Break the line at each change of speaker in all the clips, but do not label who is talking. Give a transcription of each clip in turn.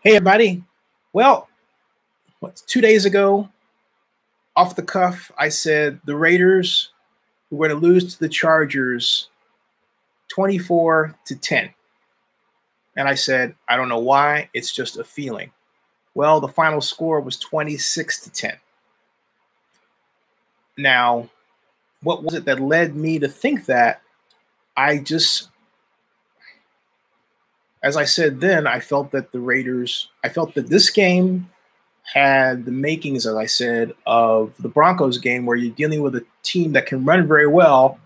Hey, everybody. Well, 2 days ago, off the cuff, I said the Raiders were going to lose to the Chargers 24-10. And I said, I don't know why. It's just a feeling. Well, the final score was 26-10. Now, what was it that led me to think that? As I said then, I felt that this game had the makings, as I said, of the Broncos game, where you're dealing with a team that can run very well,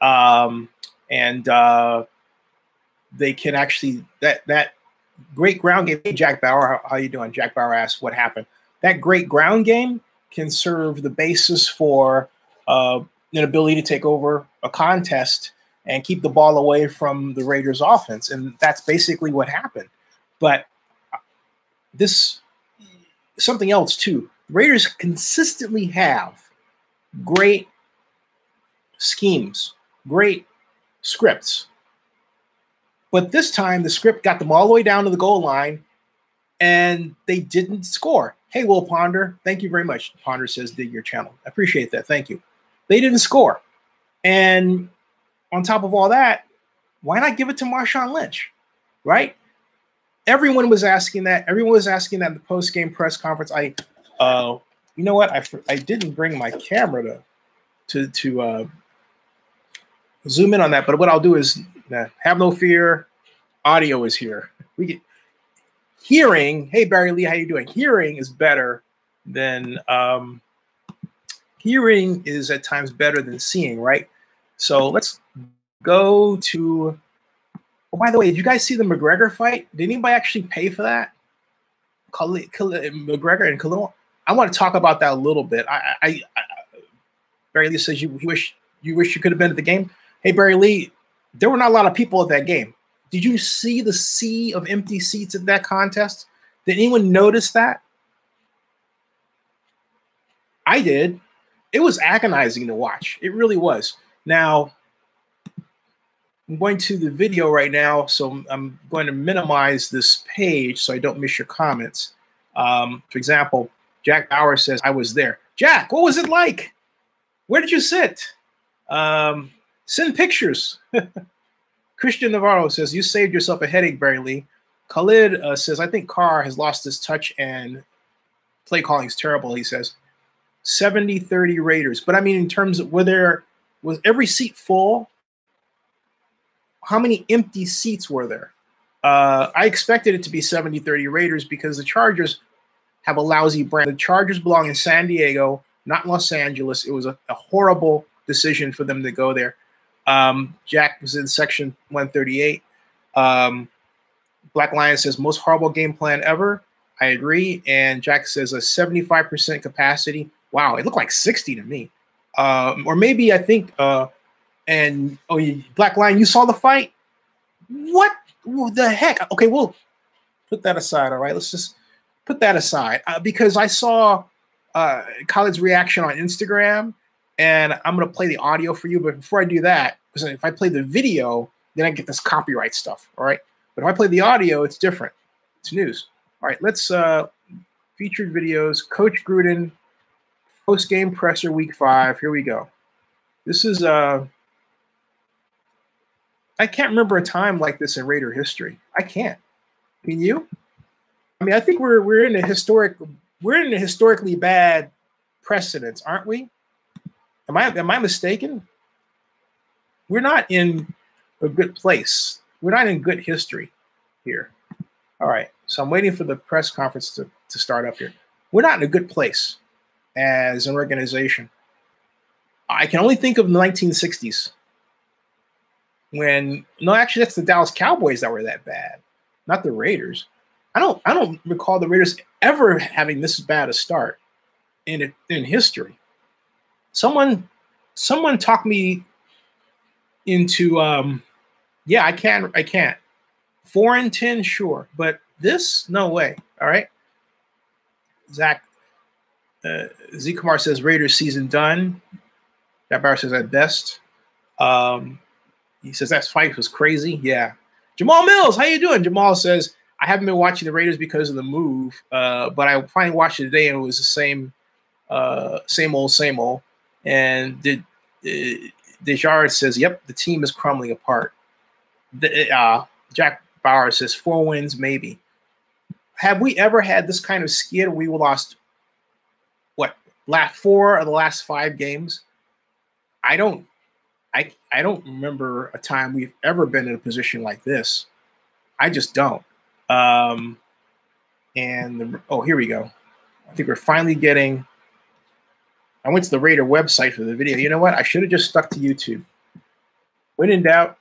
and they can actually that great ground game. Hey, Jack Bauer, how you doing? Jack Bauer asked what happened. That great ground game can serve the basis for an ability to take over a contest and keep the ball away from the Raiders' offense, and that's basically what happened. But this. Something else too. The Raiders consistently have great schemes, great scripts. But this time the script got them all the way down to the goal line and they didn't score. Hey, Will Ponder, thank you very much. Ponder says, dig your channel. I appreciate that. Thank you. They didn't score. And on top of all that, why not give it to Marshawn Lynch, right? Everyone was asking that. Everyone was asking that in the post-game press conference. You know what? I didn't bring my camera to zoom in on that. But what I'll do is have no fear. Audio is here. We get hearing. Hey Barry Lee, how you doing? Hearing is better than hearing is at times better than seeing, right? So let's go to. Oh, by the way, did you guys see the McGregor fight? Did anybody actually pay for that? McGregor and Khalil. I want to talk about that a little bit. Barry Lee says you wish you could have been at the game. Hey, Barry Lee, there were not a lot of people at that game. Did you see the sea of empty seats at that contest? Did anyone notice that? I did. It was agonizing to watch. It really was. Now, I'm going to the video right now, so I'm going to minimize this page so I don't miss your comments. For example, Jack Bauer says, I was there. Jack, what was it like? Where did you sit? Send pictures. Christian Navarro says, you saved yourself a headache, Barry Lee. Khalid says, I think Carr has lost his touch and play calling is terrible, he says. 70-30 Raiders. But I mean, in terms of was every seat full? How many empty seats were there? I expected it to be 70-30 Raiders because the Chargers have a lousy brand. The Chargers belong in San Diego, not Los Angeles. It was a horrible decision for them to go there. Jack was in section 138. Black Lion says, most horrible game plan ever. I agree. And Jack says a 75% capacity. Wow, it looked like 60 to me. Or maybe I think and Black Lion, you saw the fight? What the heck? Okay, we'll put that aside. All right, let's just put that aside because I saw Khalid's reaction on Instagram, and I'm gonna play the audio for you. But before I do that, because if I play the video, then I get this copyright stuff. All right, but if I play the audio, it's different. It's news. All right, let's featured videos. Coach Gruden post-game presser week 5. Here we go. This is I can't remember a time like this in Raider history. I can't. Can you? I mean, I think we're in a historically bad precedence, aren't we? Am I mistaken? We're not in a good place. We're not in good history here. All right. So I'm waiting for the press conference to start up here. We're not in a good place as an organization. I can only think of the 1960s. Actually, that's the Dallas Cowboys that were that bad, not the Raiders. I don't recall the Raiders ever having this bad a start in history. Someone talked me into yeah, I can't. 4-10, sure, but this, no way. All right. Zach Z Kumar says Raiders season done. That Barry says at best. He says that fight was crazy. Yeah. Jamal Mills, how you doing? Jamal says, I haven't been watching the Raiders because of the move, but I finally watched it today, and it was the same old. And Desjardins says, "Yep, the team is crumbling apart." Jack Bauer says 4 wins, maybe. Have we ever had this kind of skid? We lost last 4 of the last 5 games? I don't remember a time we've ever been in a position like this. I just don't. Oh, here we go. I think we're finally getting. I went to the Raider website for the video. You know what? I should have just stuck to YouTube. When in doubt,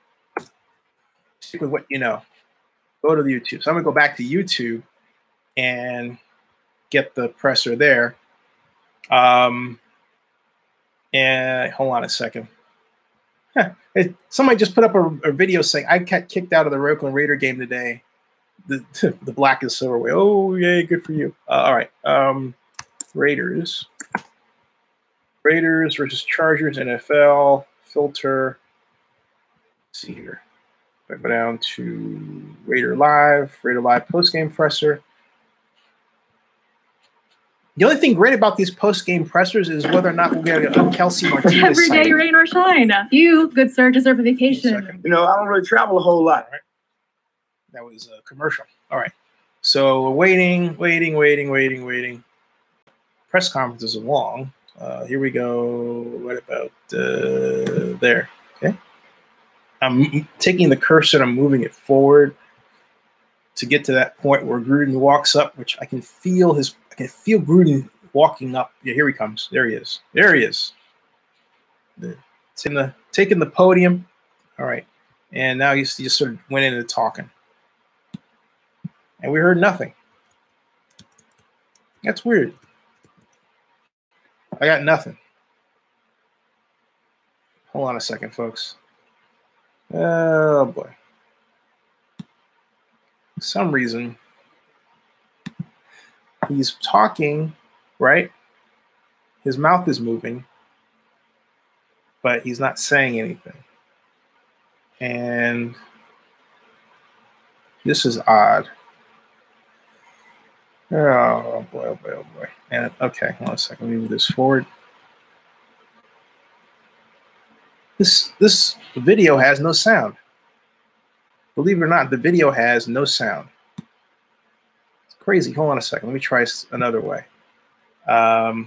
stick with what you know. Go to the YouTube. So I'm gonna go back to YouTube and get the presser there. And hold on a second. Somebody just put up a video saying I got kicked out of the Oakland Raider game today. The black and silver way. Oh yay, good for you. All right. Raiders versus Chargers NFL filter. Let's see here. If I go down to Raider Live postgame presser. The only thing great about these post-game pressers is whether or not we'll get a Kelsey Martinez.
Every day, rain or shine. You, good sir, deserve a vacation.
You know, I don't really travel a whole lot.
Right. That was a commercial. All right. So waiting. Press conferences are long. Here we go. What about there? Okay. I'm taking the cursor and I'm moving it forward to get to that point where Gruden walks up, which I can feel Gruden walking up. Yeah, here he comes. There he is. Taking the podium. All right. And now he just sort of went into talking. And we heard nothing. That's weird. I got nothing. Hold on a second, folks. Oh, boy. For some reason, he's talking, right? His mouth is moving, but he's not saying anything. And this is odd. Oh, boy. And okay, hold on a second. Let me move this forward. This video has no sound. Believe it or not, the video has no sound. It's crazy. Hold on a second. Let me try another way. That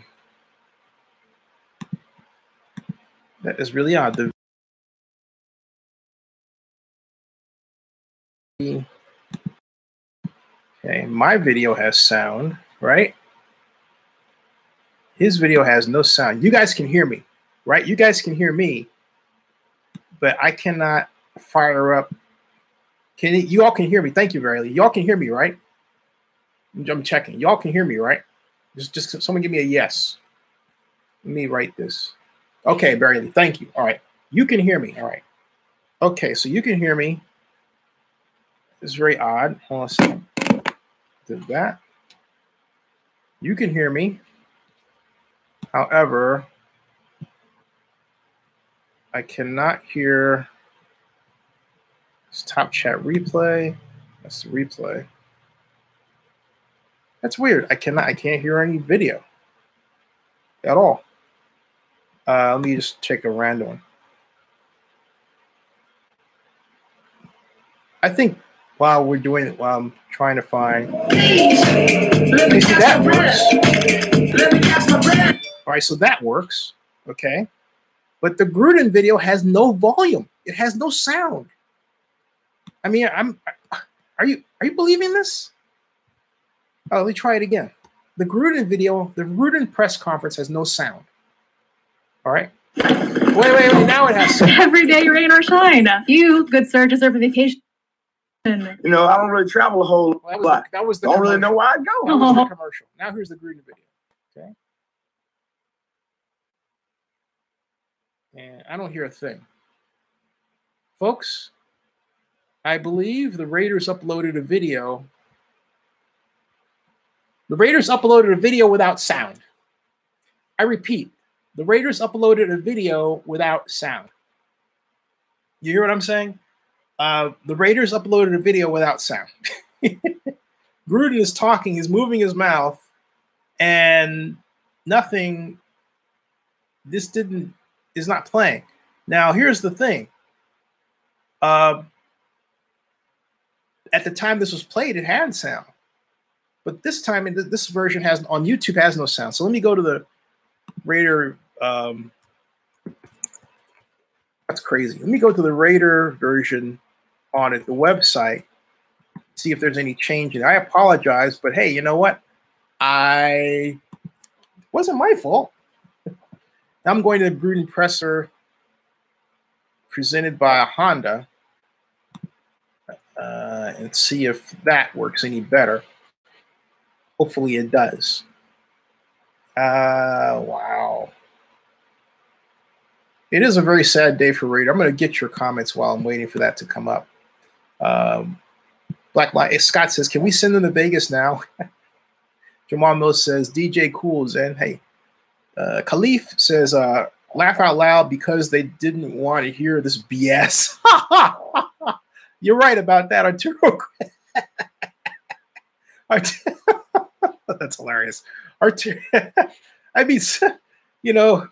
is really odd. Okay, my video has sound, right? His video has no sound. You guys can hear me, right? You guys can hear me, but I cannot fire up. You all can hear me? Thank you, Verily. Y'all can hear me, right? I'm checking. Y'all can hear me, right? Just someone give me a yes. Let me write this. Okay, Verily. Thank you. All right. You can hear me. All right. Okay, so you can hear me. It's very odd. Hold on a second. Did that. You can hear me. However, I cannot hear this top chat replay. That's the replay. That's weird. I can't hear any video at all. Let me just take a random one. I think while we're doing it, while I'm trying to find, you see that works. All right, so that works. Okay. But the Gruden video has no volume. It has no sound. I mean, are you believing this? Oh, let me try it again. The Gruden video, the Gruden press conference has no sound. All right. Wait. Now it has sound.
Every day, rain or shine. You, good sir, deserve a vacation.
You know, I don't really travel a whole lot.
That was the
don't really know where I go.
That was the commercial. Now here's the Gruden video. Okay. And I don't hear a thing. Folks, I believe the Raiders uploaded a video. The Raiders uploaded a video without sound. I repeat, the Raiders uploaded a video without sound. You hear what I'm saying? The Raiders uploaded a video without sound. Gruden is talking, he's moving his mouth, and nothing, is not playing. Now, here's the thing. At the time this was played, it had sound. But this time, this version on YouTube has no sound. So let me go to the Raider. That's crazy. Let me go to the Raider version on the website, see if there's any change in it. I apologize, but hey, you know what? It wasn't my fault. I'm going to the Gruden presser presented by Honda and see if that works any better. Hopefully it does. Wow. It is a very sad day for Raider. I'm going to get your comments while I'm waiting for that to come up. Black Light Scott says, "Can we send them to Vegas now?" Jamal Mills says, "DJ Cools." And hey, Khalif says, "Laugh out loud because they didn't want to hear this BS." You're right about that, Arturo. That's hilarious. I mean, you know,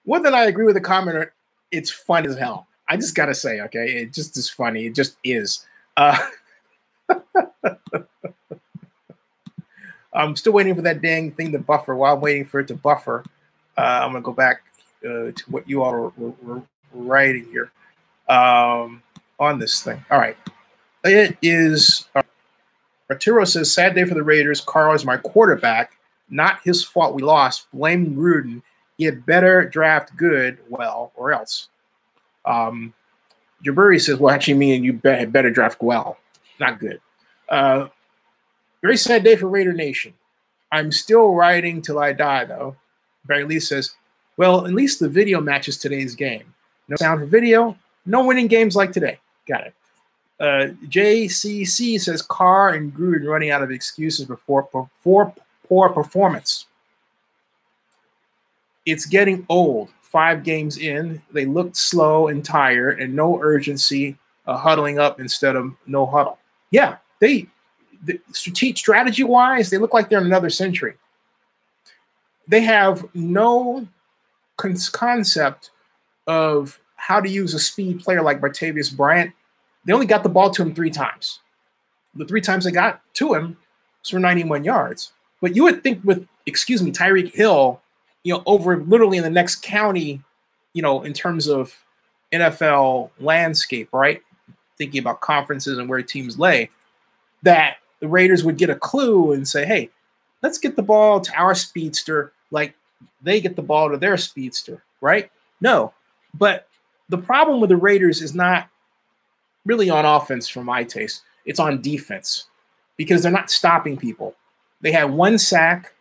more than I agree with the commenter, it's fun as hell. I just gotta say, okay, it just is funny. It just is. I'm still waiting for that dang thing to buffer. While I'm waiting for it to buffer, I'm gonna go back to what you all were writing here on this thing. All right, it is. Arturo says, "Sad day for the Raiders. Carl is my quarterback. Not his fault we lost. Blame Gruden. He had better draft good, well, or else." Jaburi says, "Well, actually, me and you had better draft well, not good." Very sad day for Raider Nation. I'm still riding till I die, though. Barry Lee says, "Well, at least the video matches today's game. No sound for video, no winning games like today." Got it. JCC says, "Carr and Gruden running out of excuses before poor performance. It's getting old. 5 games in, they looked slow and tired and no urgency, huddling up instead of no huddle." Yeah, strategy-wise, they look like they're in another century. They have no concept of how to use a speed player like Martavius Bryant. They only got the ball to him 3 times. The 3 times they got to him was for 91 yards. But you would think with, Tyreek Hill, over literally in the next county, in terms of NFL landscape, right? Thinking about conferences and where teams lay, that the Raiders would get a clue and say, hey, let's get the ball to our speedster like they get the ball to their speedster, right? No. But the problem with the Raiders is not really on offense for my taste. It's on defense because they're not stopping people. They had 1 sack.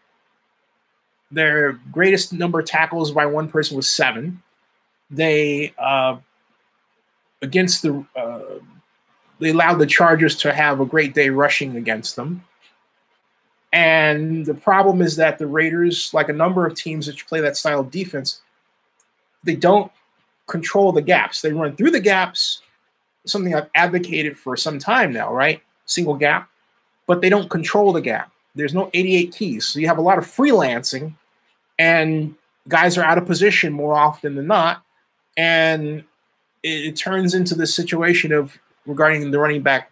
Their greatest number of tackles by one person was 7. They they allowed the Chargers to have a great day rushing against them. And the problem is that the Raiders, like a number of teams that play that style of defense, they don't control the gaps. They run through the gaps, something I've advocated for some time now, right? Single gap, but they don't control the gap. There's no 88 keys. So you have a lot of freelancing and guys are out of position more often than not. And it turns into this situation of regarding the running back.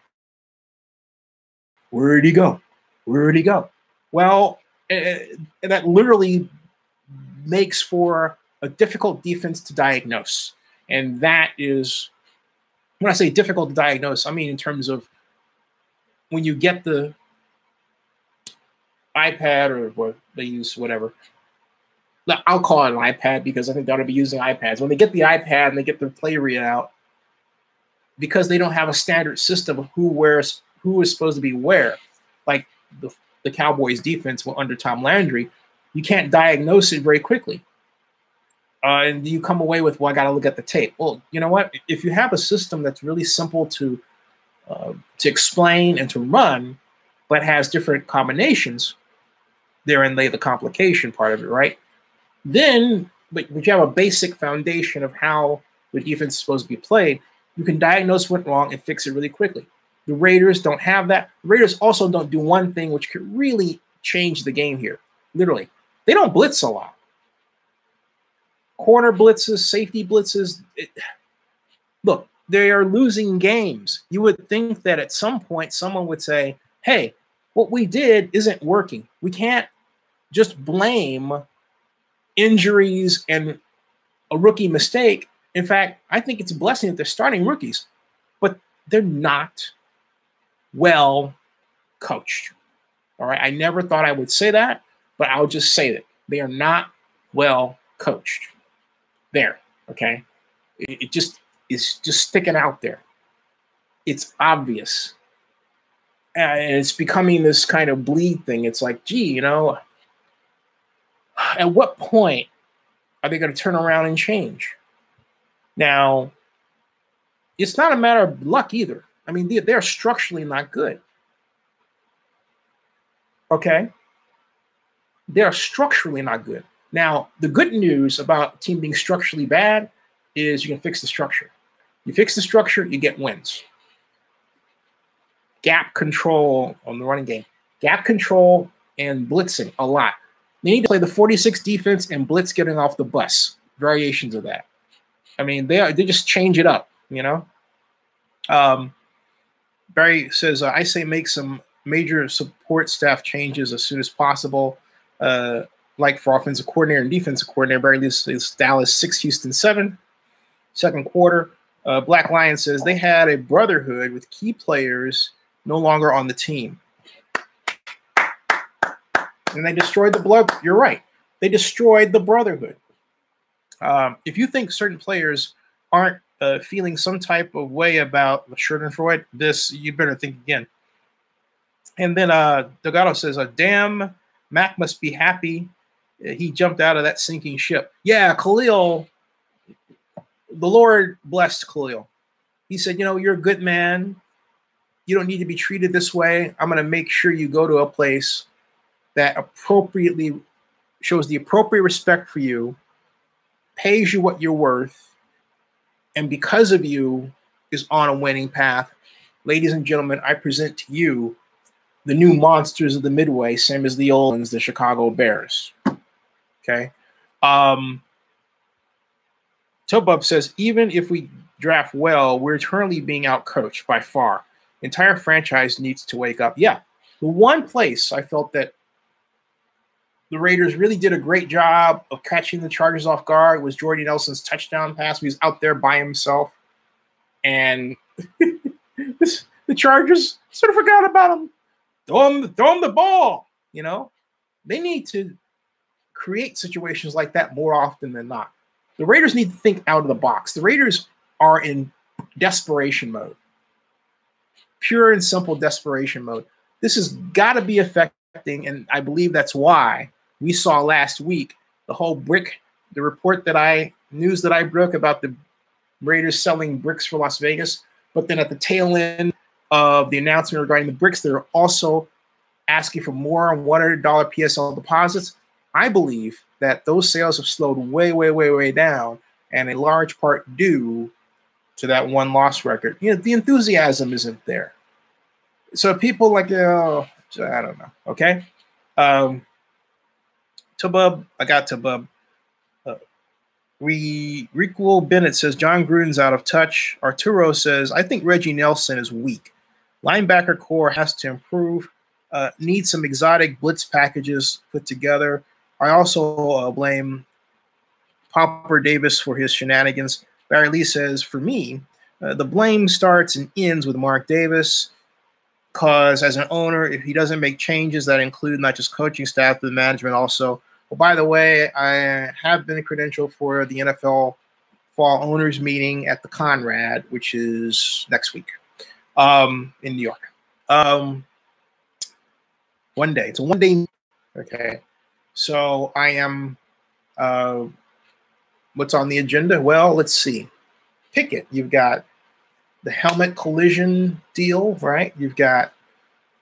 Where'd he go? Where'd he go? Well, that literally makes for a difficult defense to diagnose. And that is, when I say difficult to diagnose, I mean in terms of when you get the iPad or what they use, whatever. I'll call it an iPad because I think they ought to be using iPads. When they get the iPad and they get the play readout, because they don't have a standard system of who is supposed to be where, like the Cowboys defense under Tom Landry, you can't diagnose it very quickly. And you come away with, well, I got to look at the tape. Well, you know what? If you have a system that's really simple to explain and to run, but has different combinations, therein lay the complication part of it, right? Then, but you have a basic foundation of how the defense is supposed to be played, you can diagnose what's wrong and fix it really quickly. The Raiders don't have that. The Raiders also don't do one thing which could really change the game here. Literally, they don't blitz a lot. Corner blitzes, safety blitzes. Look, they are losing games. You would think that at some point someone would say, hey, what we did isn't working. We can't just blame injuries and a rookie mistake. In fact, I think it's a blessing that they're starting rookies, but they're not well coached. All right. I never thought I would say that, but I'll just say that they are not well coached. There. Okay. It just is just sticking out there. It's obvious. And it's becoming this kind of bleed thing. It's like, gee, you know, at what point are they going to turn around and change? Now, it's not a matter of luck either. I mean, they're structurally not good. Okay? They're structurally not good. Now, the good news about a team being structurally bad is you can fix the structure. You fix the structure, you get wins. Gap control on the running game. Gap control and blitzing a lot. They need to play the 46 defense and blitz getting off the bus. Variations of that. I mean, they just change it up, you know? Barry says, I say make some major support staff changes as soon as possible, like for offensive coordinator and defensive coordinator. Barry says Dallas 6, Houston 7, second quarter. Black Lion says they had a brotherhood with key players no longer on the team. And they destroyed the blood. You're right. They destroyed the brotherhood. If you think certain players aren't feeling some type of way about Schadenfreude, you better think again. And then Delgado says, damn, Mac must be happy he jumped out of that sinking ship. Yeah, Khalil, the Lord blessed Khalil. He said, you know, you're a good man. You don't need to be treated this way. I'm going to make sure you go to a place that appropriately shows the appropriate respect for you, pays you what you're worth, and because of you is on a winning path. Ladies and gentlemen, I present to you the new monsters of the Midway, same as the old ones, the Chicago Bears. Okay. Tobub says, even if we draft well, we're currently being outcoached by far. The entire franchise needs to wake up. Yeah. The one place I felt that the Raiders really did a great job of catching the Chargers off guard was Jordy Nelson's touchdown pass. He was out there by himself. And the Chargers sort of forgot about him. Throw him the ball, you know. They need to create situations like that more often than not. The Raiders need to think out of the box. The Raiders are in desperation mode. Pure and simple desperation mode. This has got to be affecting, and I believe that's why we saw last week the report news that I broke about the Raiders selling bricks for Las Vegas. But then at the tail end of the announcement regarding the bricks, they're also asking for more $100 PSL deposits. I believe that those sales have slowed way, way, way, way down, and a large part due to that one loss record. You know, the enthusiasm isn't there. So people like, oh, I don't know. Okay. Tubub, I got Tubub. Rico Bennett says John Gruden's out of touch. Arturo says, I think Reggie Nelson is weak. Linebacker core has to improve. Needs some exotic blitz packages put together. I also blame Popper Davis for his shenanigans. Barry Lee says, for me, the blame starts and ends with Mark Davis, because as an owner, if he doesn't make changes that include not just coaching staff, but management also. Well, by the way, I have been credentialed for the NFL Fall Owners Meeting at the Conrad, which is next week in New York. One day. It's a one-day. Okay. So I am what's on the agenda? Well, let's see. Pick it. You've got the helmet collision deal, right? You've got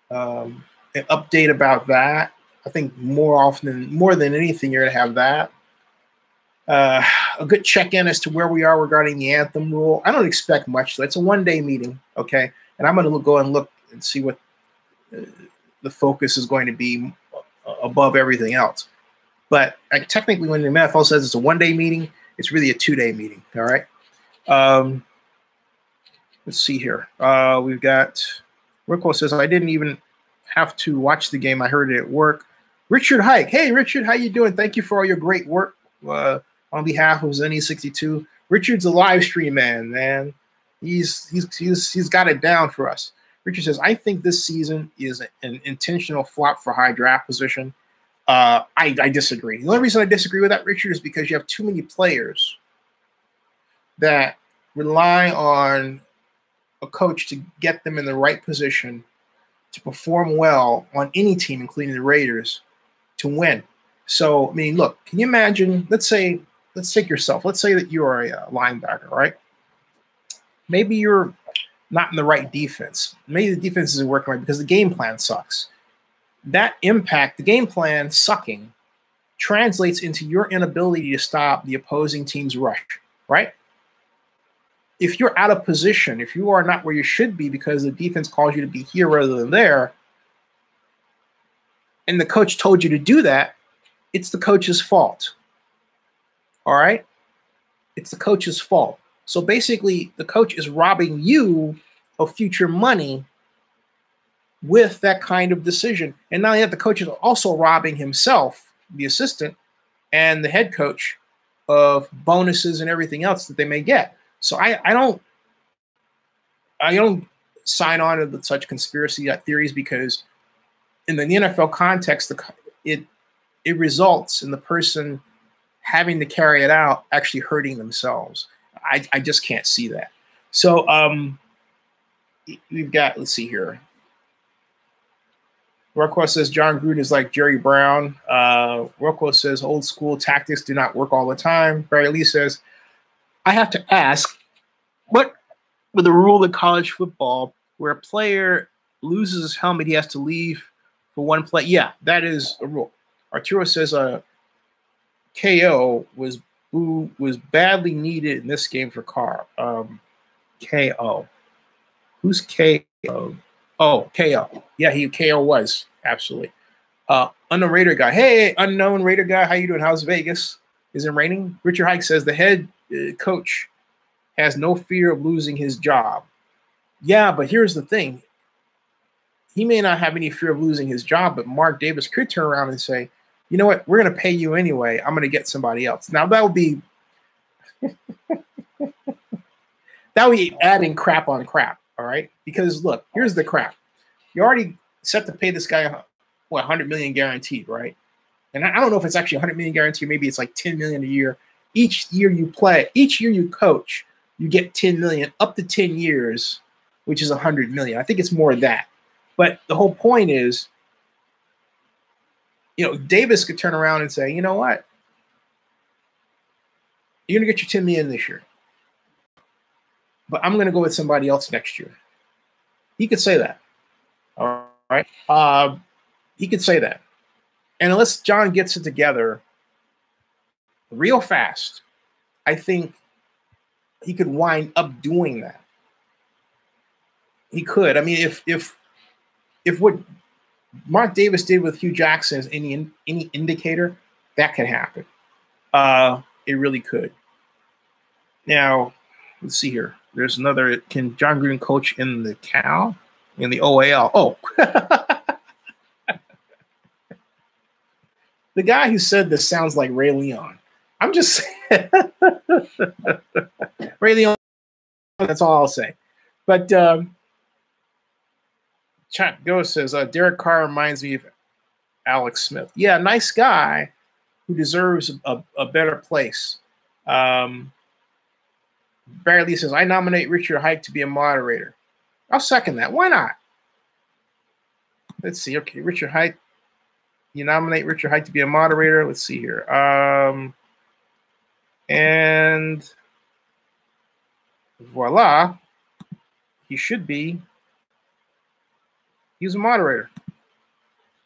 an update about that. I think more than anything, you're going to have that. A good check-in as to where we are regarding the anthem rule. I don't expect much. It's a one-day meeting, okay? And I'm going to go and look and see what the focus is going to be above everything else. But technically, when the NFL says it's a one-day meeting, it's really a two-day meeting. All right. Let's see here. We've got Rickwell says, I didn't even have to watch the game. I heard it at work. Richard Hike. Hey, Richard, how you doing? Thank you for all your great work on behalf of Zenny62. Richard's a live stream man. He's got it down for us. Richard says, I think this season is an intentional flop for high draft position. I disagree. The only reason I disagree with that, Richard, is because you have too many players that rely on a coach to get them in the right position to perform well on any team, including the Raiders, to win. So, I mean, look, can you imagine, let's take yourself. Let's say that you are a linebacker, right? Maybe you're not in the right defense. Maybe the defense isn't working right because the game plan sucks. That impact, the game plan sucking, translates into your inability to stop the opposing team's rush, right? If you're out of position, if you are not where you should be because the defense calls you to be here rather than there, and the coach told you to do that, it's the coach's fault. All right? It's the coach's fault. So basically, the coach is robbing you of future money with that kind of decision. And not only that, the coach is also robbing himself, the assistant, and the head coach of bonuses and everything else that they may get. So I don't sign on to such conspiracy theories because in the NFL context, it results in the person having to carry it out actually hurting themselves. I just can't see that. So we've got, let's see here. Rockwell says John Gruden is like Jerry Brown. Rockwell says old school tactics do not work all the time. Barry Lee says, I have to ask, what with the rule in college football where a player loses his helmet, he has to leave for one play? Yeah, that is a rule. Arturo says KO was badly needed in this game for Carr. KO. Who's KO? Oh, KO. Yeah, KO was. Absolutely. Unknown Raider guy. Hey, unknown Raider guy. How you doing? How's Vegas? Is it raining? Richard Hike says the head coach has no fear of losing his job. Yeah, but here's the thing. He may not have any fear of losing his job, but Mark Davis could turn around and say, you know what? We're going to pay you anyway. I'm going to get somebody else. Now, that would be adding crap on crap, all right? Because, look, here's the crap. You already set to pay this guy, what, $100 million guaranteed, right? And I don't know if it's actually $100 million guaranteed. Maybe it's like $10 million a year. Each year you play, each year you coach, you get $10 million up to 10 years, which is $100 million. I think it's more of that. But the whole point is, you know, Davis could turn around and say, you know what? You're going to get your $10 million this year. But I'm going to go with somebody else next year. He could say that. All right. He could say that. And unless John gets it together real fast, I think he could wind up doing that. He could. I mean, if what Mark Davis did with Hugh Jackson is any indicator, that could happen. It really could. Now, let's see here. There's another. Can John Gruden coach in the Cal? In the OAL? Oh. The guy who said this sounds like Ray Leon. I'm just saying. Ray Leon, that's all I'll say. But Chat Go says, Derek Carr reminds me of Alex Smith. Yeah, nice guy who deserves a better place. Barry Lee says, I nominate Richard Hike to be a moderator. I'll second that. Why not? Let's see. Okay, Richard Hike. You nominate Richard Hike to be a moderator. Let's see here. And voila. He should be. He's a moderator.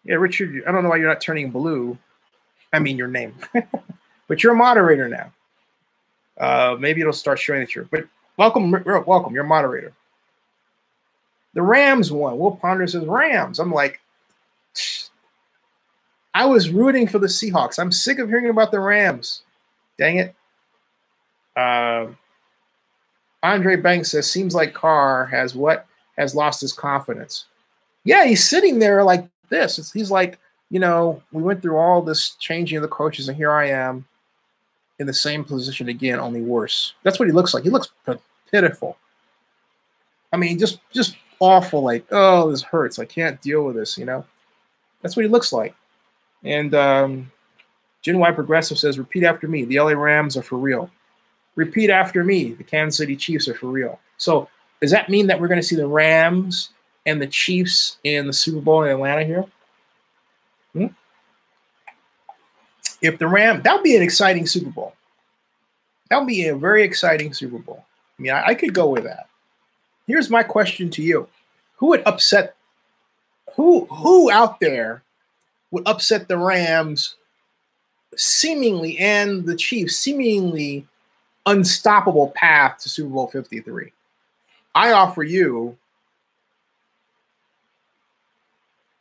Yeah, Richard, I don't know why you're not turning blue. I mean, your name. But you're a moderator now. Maybe it'll start showing that you're. But welcome. You're a moderator. The Rams won. Will Ponder says Rams. I'm like, I was rooting for the Seahawks. I'm sick of hearing about the Rams. Dang it. Andre Banks says, seems like Carr has lost his confidence. Yeah, he's sitting there like this. He's like, we went through all this changing of the coaches, and here I am in the same position again, only worse. That's what he looks like. He looks pitiful. I mean, just awful. Like, oh, this hurts. I can't deal with this. That's what he looks like. And Gen Y Progressive says, repeat after me. The LA Rams are for real. Repeat after me. The Kansas City Chiefs are for real. So does that mean that we're going to see the Rams and the Chiefs in the Super Bowl in Atlanta here? If the Rams, that would be an exciting Super Bowl. That would be a very exciting Super Bowl. I mean, I could go with that. Here's my question to you. Who would upset, who out there would upset the Rams seemingly and the Chiefs seemingly unstoppable path to Super Bowl 53? I offer you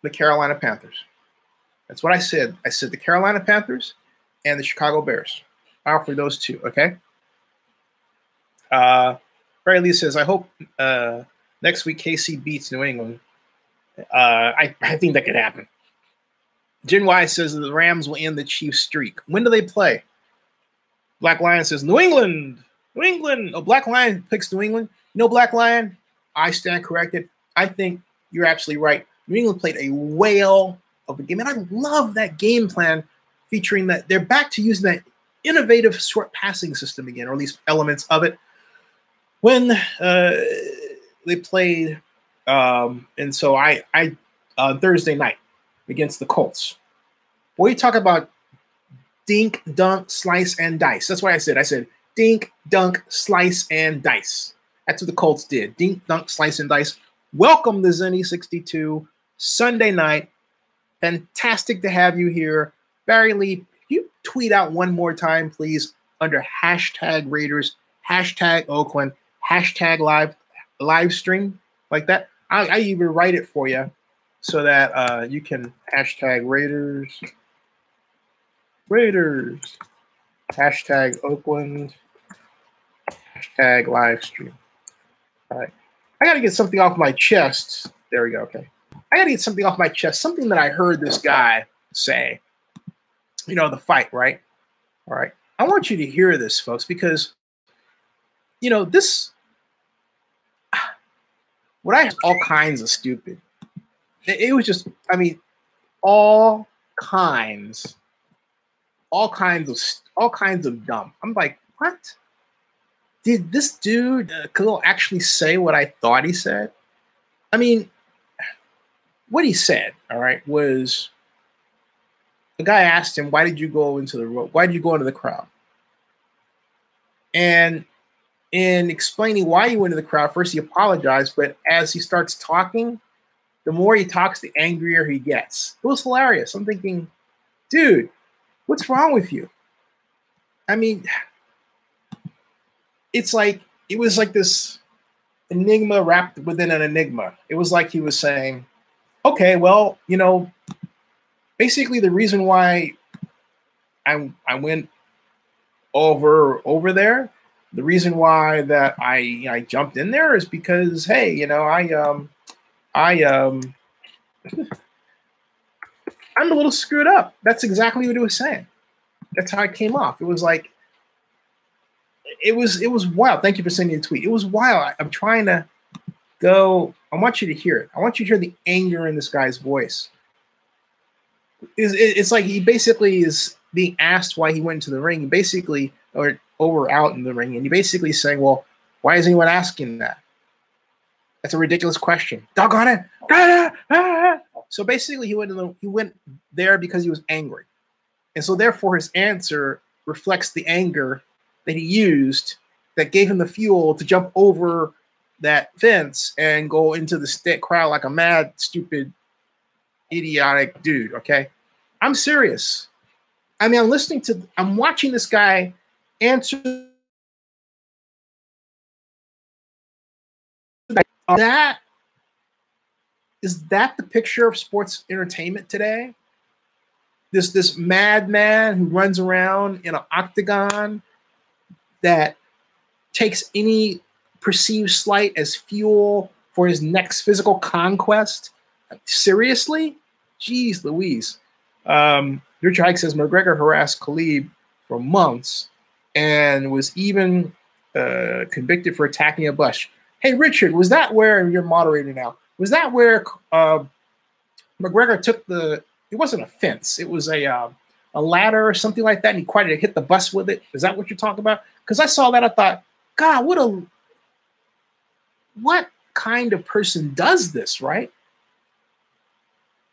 the Carolina Panthers. That's what I said. I said the Carolina Panthers and the Chicago Bears. I offer those two, okay? Ray Lee says, I hope next week KC beats New England. I think that could happen. Gen Y says the Rams will end the Chiefs streak. When do they play? Black Lion says, New England. New England. Oh, Black Lion picks New England. Black Lion, I stand corrected. I think you're absolutely right. New England played a whale of a game, and I love that game plan featuring that. They're back to using that innovative short passing system again, or at least elements of it, when they played. And so I Thursday night against the Colts. Boy, you talk about dink, dunk, slice, and dice. That's why I said dink, dunk, slice, and dice. That's what the Colts did. Dink, dunk, slice, and dice. Welcome to Zenny 62 Sunday night. Fantastic to have you here. Barry Lee, you tweet out one more time, please, under hashtag Raiders, hashtag Oakland, hashtag live stream, like that. I even write it for you so that you can hashtag Raiders, hashtag Oakland, hashtag live stream. All right. I got to get something off my chest. There we go. Okay. I got to get something off my chest, something that I heard this guy say, the fight, right? All right. I want you to hear this, folks, because, this, what I all kinds of stupid. It was just, I mean, all kinds of dumb. I'm like, what? Did this dude Khalil actually say what I thought he said? I mean, what he said, all right, was the guy asked him, why did you go into the road? Why did you go into the crowd? And in explaining why he went into the crowd, first he apologized, but as he starts talking, the more he talks, the angrier he gets. It was hilarious. I'm thinking, dude, what's wrong with you? I mean, it was like this enigma wrapped within an enigma. It was like he was saying, okay, well, basically the reason why I went over there, the reason why that I jumped in there is because, hey, I'm a little screwed up. That's exactly what he was saying. That's how it came off. It was like, it was wild. Thank you for sending a tweet. It was wild. I'm trying to go. I want you to hear it. I want you to hear the anger in this guy's voice. It's like he basically is being asked why he went into the ring, basically, or out in the ring, and he basically is saying, well, why is anyone asking that? That's a ridiculous question. Doggone it. So basically he went there because he was angry. And so therefore his answer reflects the anger that he used that gave him the fuel to jump over that fence and go into the crowd like a mad, stupid, idiotic dude, okay? I'm serious. I mean, I'm watching this guy answer that is that the picture of sports entertainment today? This madman who runs around in an octagon that takes any perceived slight as fuel for his next physical conquest? Seriously? Jeez Louise. Richard Hike says McGregor harassed Khabib for months and was even convicted for attacking a bus. Hey, Richard, was that where, you're moderator now, was that where McGregor took it wasn't a fence, it was a ladder or something like that, and he tried to hit the bus with it? Is that what you're talking about? Because I saw that, I thought, God, what kind of person does this, right?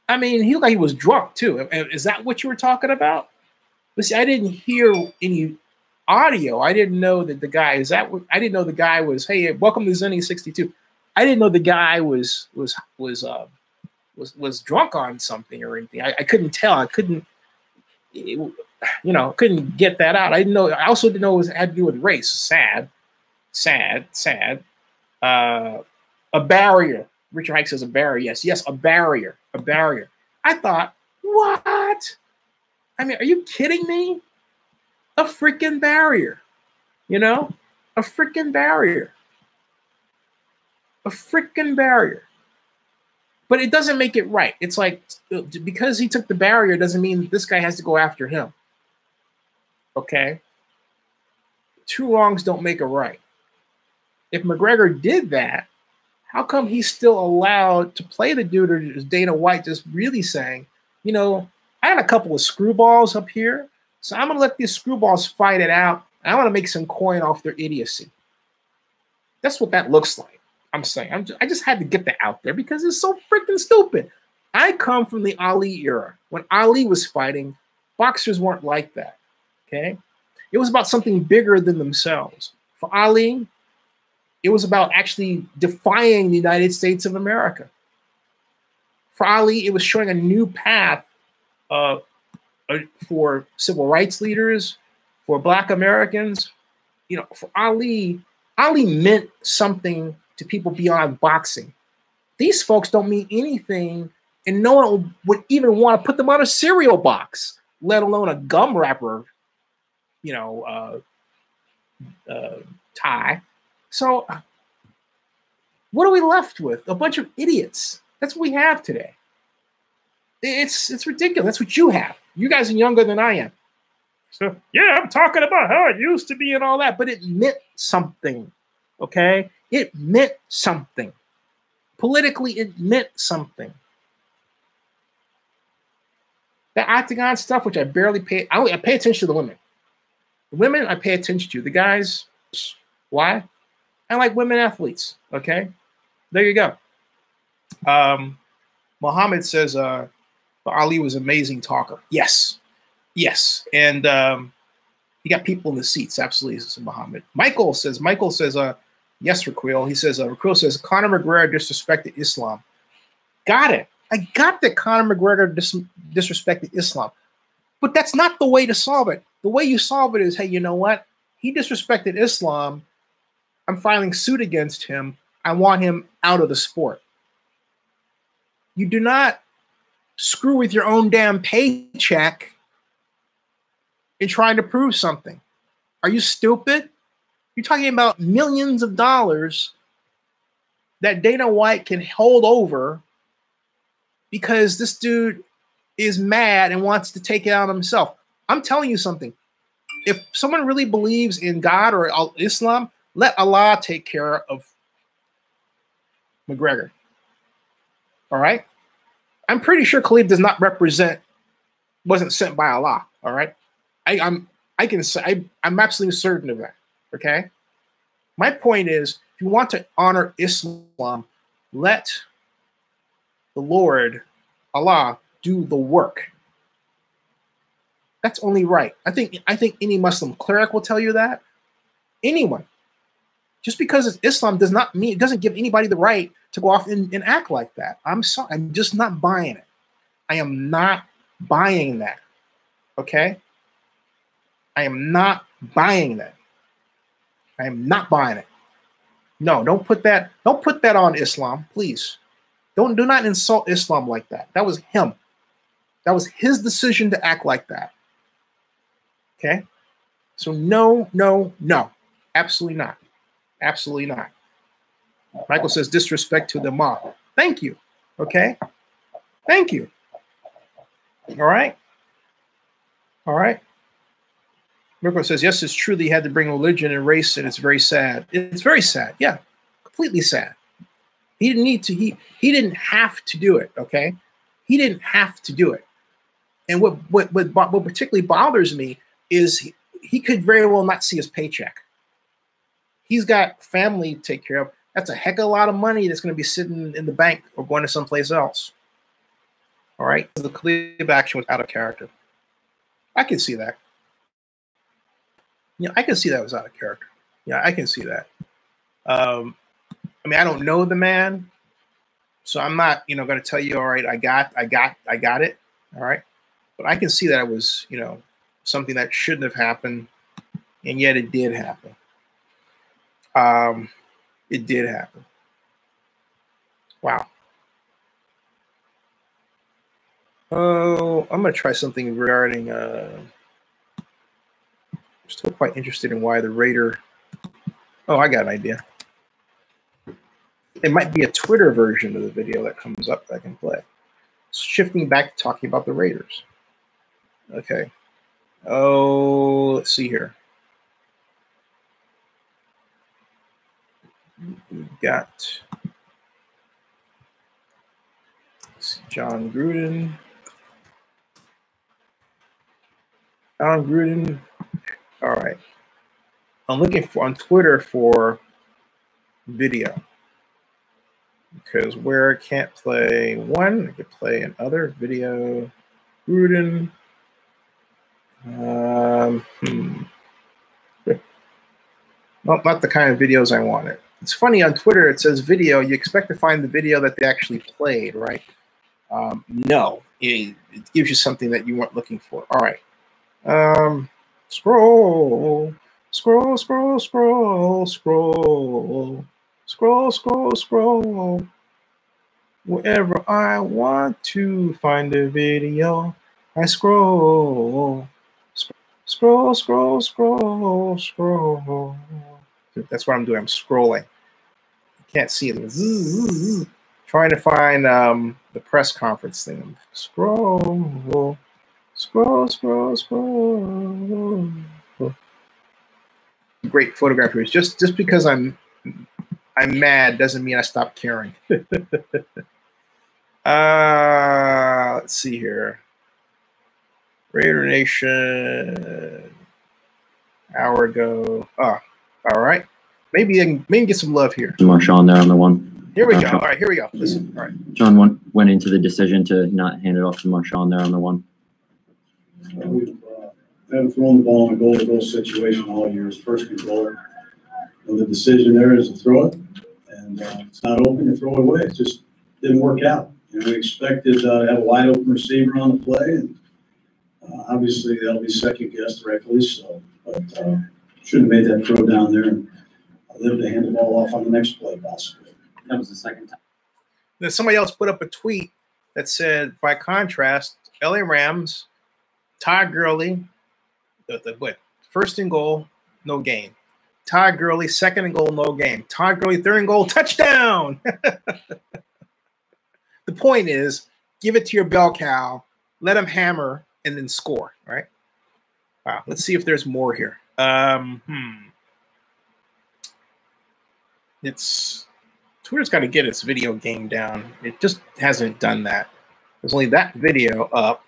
I mean, he looked like he was drunk too. Is that what you were talking about? But see, I didn't hear any audio. I didn't know that the guy I didn't know the guy was, hey, welcome to Zenny 62. I didn't know the guy was drunk on something or anything. I couldn't tell. I couldn't, couldn't get that out. I didn't know. I also didn't know it had to do with race. Sad. A barrier. Richard Hike says a barrier. Yes, a barrier. I thought, what? I mean, are you kidding me? A freaking barrier. A freaking barrier. A freaking barrier. But it doesn't make it right. It's like, because he took the barrier doesn't mean this guy has to go after him. Okay? Two wrongs don't make a right. If McGregor did that, how come he's still allowed to play the dude, or is Dana White just really saying, I had a couple of screwballs up here, so I'm going to let these screwballs fight it out, and I want to make some coin off their idiocy. That's what that looks like. I'm saying. I just had to get that out there because it's so freaking stupid. I come from the Ali era. When Ali was fighting, boxers weren't like that, okay? It was about something bigger than themselves. For Ali, it was about actually defying the United States of America. For Ali, it was showing a new path for civil rights leaders, for Black Americans. For Ali meant something to people beyond boxing. These folks don't mean anything, and no one would even want to put them on a cereal box, let alone a gum wrapper, tie. So what are we left with? A bunch of idiots. That's what we have today. It's ridiculous. That's what you have. You guys are younger than I am. So, yeah, I'm talking about how it used to be and all that, but it meant something, okay? It meant something. Politically, it meant something. The octagon stuff, which I barely pay, I pay attention to the women. The women, I pay attention to. The guys, why? I like women athletes, okay? There you go. Mohammed says Ali was an amazing talker. Yes. And he got people in the seats. Absolutely, says Mohammed. Michael says, yes, Raquel. He says, Raquel says, Conor McGregor disrespected Islam. Got it. I got that Conor McGregor disrespected Islam. But that's not the way to solve it. The way you solve it is, hey, you know what? He disrespected Islam. I'm filing suit against him. I want him out of the sport. You do not screw with your own damn paycheck in trying to prove something. Are you stupid? You're talking about millions of dollars that Dana White can hold over because this dude is mad and wants to take it out on himself. I'm telling you something. If someone really believes in God or Islam, let Allah take care of McGregor. All right? I'm pretty sure Khabib does not wasn't sent by Allah. All right? I'm absolutely certain of that. Okay? My point is, if you want to honor Islam, let the Lord, Allah, do the work. That's only right. I think any Muslim cleric will tell you that. Anyone. Just because it's Islam does not mean, it doesn't give anybody the right to go off and act like that. I'm sorry. I'm just not buying it. I am not buying that. Okay? I am not buying that. I am not buying it. No, don't put that on Islam, please. Do not insult Islam like that. That was him. That was his decision to act like that. Okay? So no, no, no. Absolutely not. Absolutely not. Michael says disrespect to the mob. Thank you. Okay? Thank you. All right? All right? Michael says, yes, it's true that he had to bring religion and race, and it's very sad. It's very sad. Yeah, completely sad. He didn't need to. He didn't have to do it, okay? He didn't have to do it. And what particularly bothers me is he could very well not see his paycheck. He's got family to take care of. That's a heck of a lot of money that's going to be sitting in the bank or going to someplace else. All right? The collective action was out of character. I can see that. I can see that was out of character. Yeah, I can see that. I mean, I don't know the man, so I'm not, going to tell you, all right, I got it. All right. But I can see that it was, something that shouldn't have happened, and yet it did happen. It did happen. Wow. Oh, I'm going to try something regarding, I'm still quite interested in why the Raider, oh, I got an idea. It might be a Twitter version of the video that comes up that I can play. Shifting back to talking about the Raiders. Okay. Oh, let's see here. We've got John Gruden. John Gruden. All right. I'm looking for on Twitter for video. Because where I can't play one, I could play another video. Gruden. Nope, not the kind of videos I wanted. It's funny, on Twitter it says video. You expect to find the video that they actually played, right? No, it gives you something that you weren't looking for. All right. Scroll. Wherever I want to find a video, I scroll. Scroll. That's what I'm doing. I'm scrolling. You can't see it. Trying to find the press conference thing. Scroll. Great photography. Just because I'm mad doesn't mean I stop caring. Let's see here. Raider Nation. Hour ago. Oh, all right. Maybe I can get some love here.
Marshawn there on the one.
Here we go. All right, here we go. Listen. All right.
John went into the decision to not hand it off to Marshawn there on the one.
We've haven't thrown the ball in a goal-to-goal situation all year as first controller. And the decision there is to throw it, and it's not open, you throw it away. It just didn't work out. We expected to have a wide open receiver on the play, and obviously that'll be second guessed, rightfully so. But shouldn't have made that throw down there and live to hand the ball off on the next play, possibly.
That was the second time.
Then somebody else put up a tweet that said, by contrast, LA Rams, Todd Gurley, first and goal, no game. Todd Gurley, second and goal, no game. Todd Gurley, third and goal, touchdown. The point is, give it to your bell cow, let him hammer, and then score, right? Wow, let's see if there's more here. Twitter's got to get its video game down. It just hasn't done that. There's only that video up,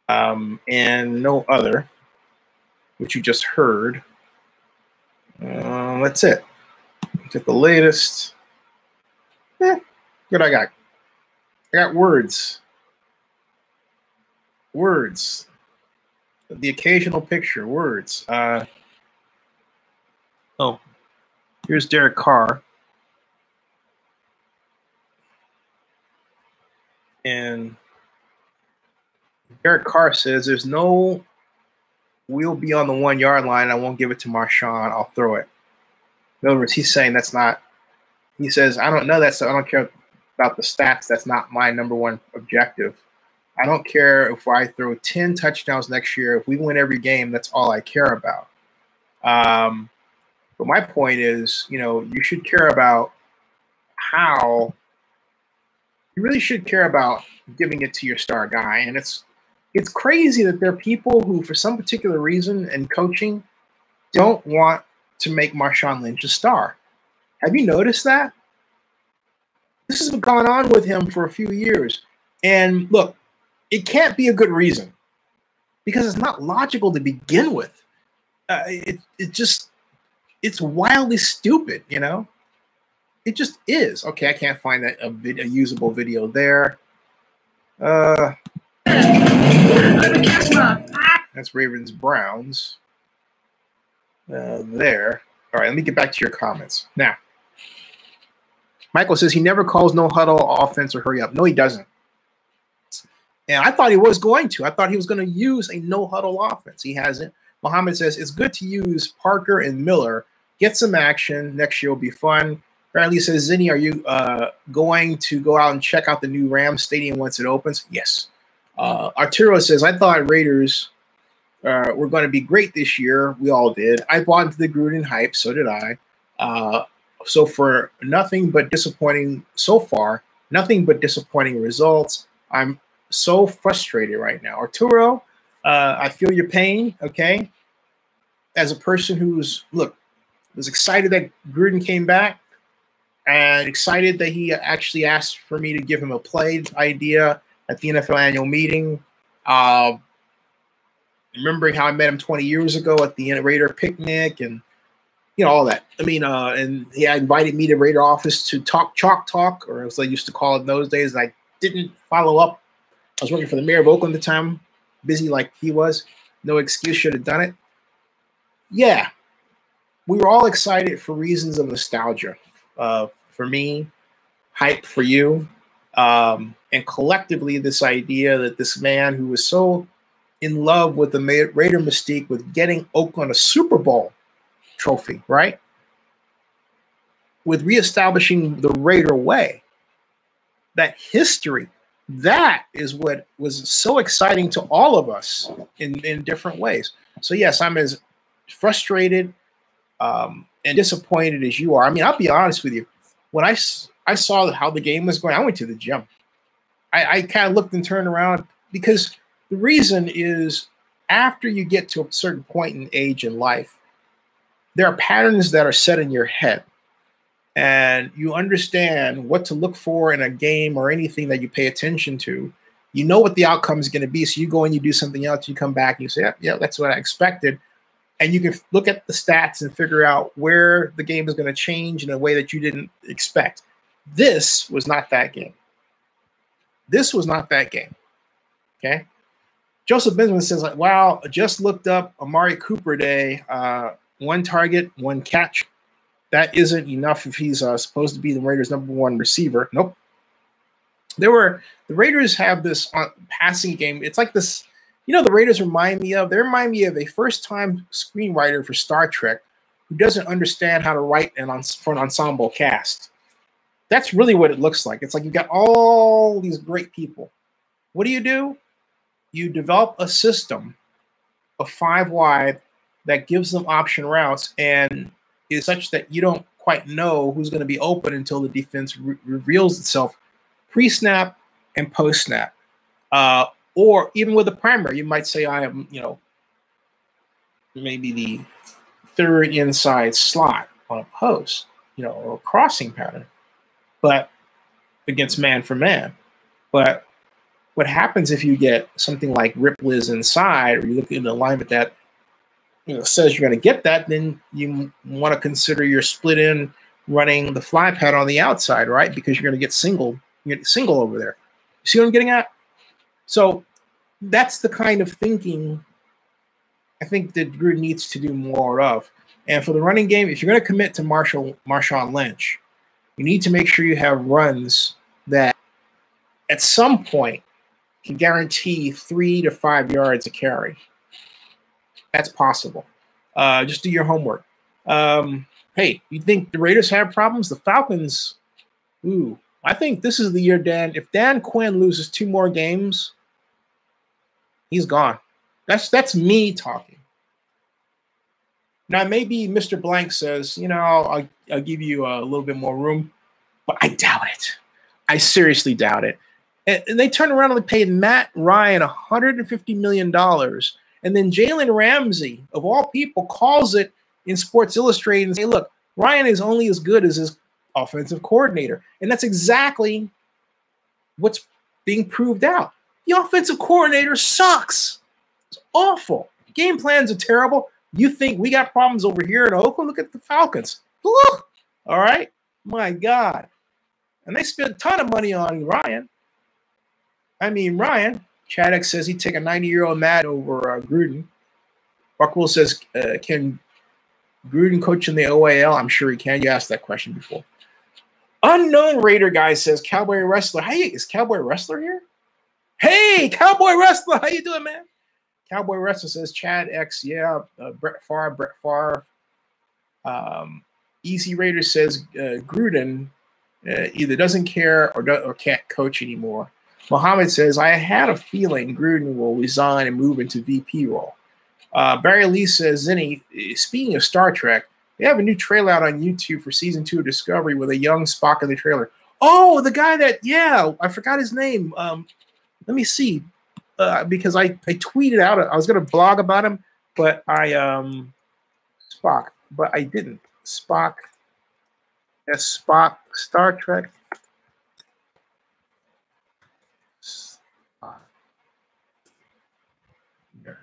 and no other, which you just heard. That's it. Get the latest. What I got? I got words. Words. The occasional picture. Words. Oh, here's Derek Carr. And Derek Carr says, there's no we'll be on the 1 yard line. I won't give it to Marshawn. I'll throw it. In other words, he's saying that's not. He says, I don't know. I don't care about the stats. That's not my number one objective. I don't care if I throw 10 touchdowns next year. If we win every game, that's all I care about. But my point is, you should care about how you really should care about giving it to your star guy. And it's crazy that there are people who, for some particular reason in coaching, don't want to make Marshawn Lynch a star. Have you noticed that? This has been going on with him for a few years. And look, it can't be a good reason because it's not logical to begin with. It's wildly stupid, It just is. Okay, I can't find a usable video there. That's Ravens Browns. There. All right, let me get back to your comments. Now, Michael says he never calls no huddle offense or hurry up. No, he doesn't. And I thought he was going to. I thought he was going to use a no huddle offense. He hasn't. Mohammed says it's good to use Parker and Miller. Get some action. Next year will be fun. Bradley says, Zinni, are you going to go out and check out the new Rams Stadium once it opens? Yes. Arturo says, I thought Raiders were going to be great this year. We all did. I bought into the Gruden hype. So did I. So for nothing but disappointing so far, nothing but disappointing results. I'm so frustrated right now. Arturo, I feel your pain, okay? As a person who's, was excited that Gruden came back and excited that he actually asked for me to give him a play idea at the NFL annual meeting. Remembering how I met him 20 years ago at the Raider picnic and, all that. I mean, and he had invited me to Raider office to talk chalk talk, or as they used to call it in those days. I didn't follow up. I was working for the mayor of Oakland at the time, busy like he was. No excuse, should have done it. Yeah, we were all excited for reasons of nostalgia. For me, hype for you, and collectively this idea that this man who was so in love with the Raider mystique, with getting Oakland a Super Bowl trophy, right? With reestablishing the Raider way, that history, that is what was so exciting to all of us in different ways. So yes, I'm as frustrated and disappointed as you are. I mean, I'll be honest with you. When I saw how the game was going, I went to the gym. I kind of looked and turned around because the reason is after you get to a certain point in age in life, there are patterns that are set in your head. And you understand what to look for in a game or anything that you pay attention to. You know what the outcome is going to be. So you go and you do something else. You come back and you say, yeah, that's what I expected. And you can look at the stats and figure out where the game is going to change in a way that you didn't expect. This was not that game. This was not that game. Okay. Joseph Benjamin says, wow, I just looked up Amari Cooper Day. 1 target, 1 catch. That isn't enough if he's supposed to be the Raiders' #1 receiver. Nope. The Raiders have this passing game. It's like this, the Raiders remind me of? They remind me of a first-time screenwriter for Star Trek who doesn't understand how to write for an ensemble cast. That's really what it looks like. It's like you've got all these great people. What do? You develop a system of 5 wide that gives them option routes and is such that you don't quite know who's going to be open until the defense reveals itself pre-snap and post-snap. Or even with the primary, you might say I am, maybe the 3rd inside slot on a post, or a crossing pattern, but against man for man. But what happens if you get something like Ripley's inside, or you look at an alignment that says you're going to get that, then you want to consider your split in running the fly pattern on the outside, right? Because you're going to get single. You get single over there. You see what I'm getting at? So that's the kind of thinking I think that Gruden needs to do more of. And for the running game, if you're going to commit to Marshawn Lynch, you need to make sure you have runs that at some point can guarantee 3 to 5 yards a carry. That's possible. Just do your homework. Hey, you think the Raiders have problems? The Falcons, I think this is the year, Dan. If Dan Quinn loses 2 more games, he's gone. That's me talking. Now, maybe Mr. Blank says, you know, I'll give you a little bit more room, but I doubt it. I seriously doubt it. And they turn around and they paid Matt Ryan $150 million. And then Jalen Ramsey, of all people, calls it in Sports Illustrated and say, look, Ryan is only as good as his offensive coordinator. And that's exactly what's being proved out. The offensive coordinator sucks. It's awful. Game plans are terrible. You think we got problems over here in Oakland? Look at the Falcons. Look. All right? My God. And they spent a ton of money on Ryan. I mean, Ryan. Chaddock says he'd take a 90-year-old Matt over Gruden. Buckwell says, can Gruden coach in the OAL? I'm sure he can. You asked that question before. Unknown Raider guy says, Cowboy Wrestler. Hey, is Cowboy Wrestler here? Hey, Cowboy Wrestler. How you doing, man? Cowboy Wrestler says, Chad X. Yeah, Brett Favre. Easy Raider says, Gruden either doesn't care or can't coach anymore. Mohammed says, I had a feeling Gruden will resign and move into VP role. Barry Lee says, Zinni, speaking of Star Trek, they have a new trailer out on YouTube for season 2 of Discovery with a young Spock in the trailer. Oh, the guy that, yeah, I forgot his name. Let me see, because I tweeted out, I was going to blog about him, but Spock, but I didn't. Spock, Star Trek.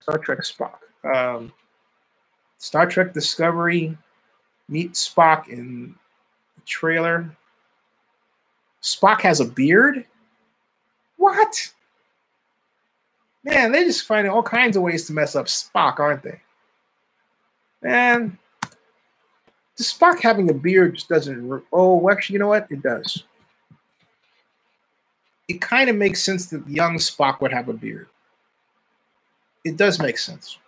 Star Trek Spock. Star Trek Discovery meets Spock in the trailer. Spock has a beard? What? Man, they're just finding all kinds of ways to mess up Spock, aren't they? Man, the Spock having a beard just doesn't... Oh, actually, you know what? It does. It kind of makes sense that young Spock would have a beard. It does make sense.